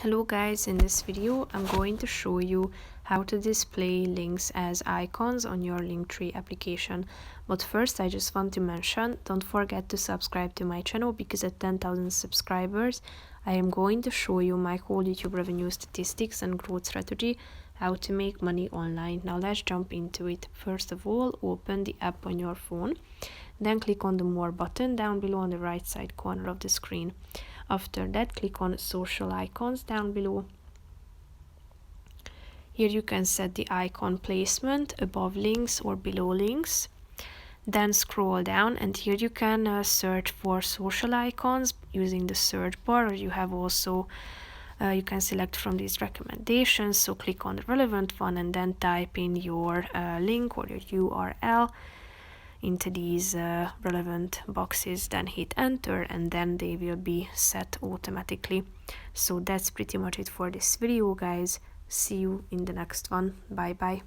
Hello guys, in this video I'm going to show you how to display links as icons on your Linktree application. But first I just want to mention, don't forget to subscribe to my channel because at 10,000 subscribers I am going to show you my whole YouTube revenue statistics and growth strategy, how to make money online. Now let's jump into it. First of all, open the app on your phone, then click on the More button down below on the right side corner of the screen. After that, click on social icons down below. Here you can set the icon placement above links or below links. Then scroll down and here you can search for social icons using the search bar, or you have also you can select from these recommendations. So click on the relevant one and then type in your link or your URL into these relevant boxes, then hit enter and then they will be set automatically. So that's pretty much it for this video, guys. See you in the next one. Bye bye.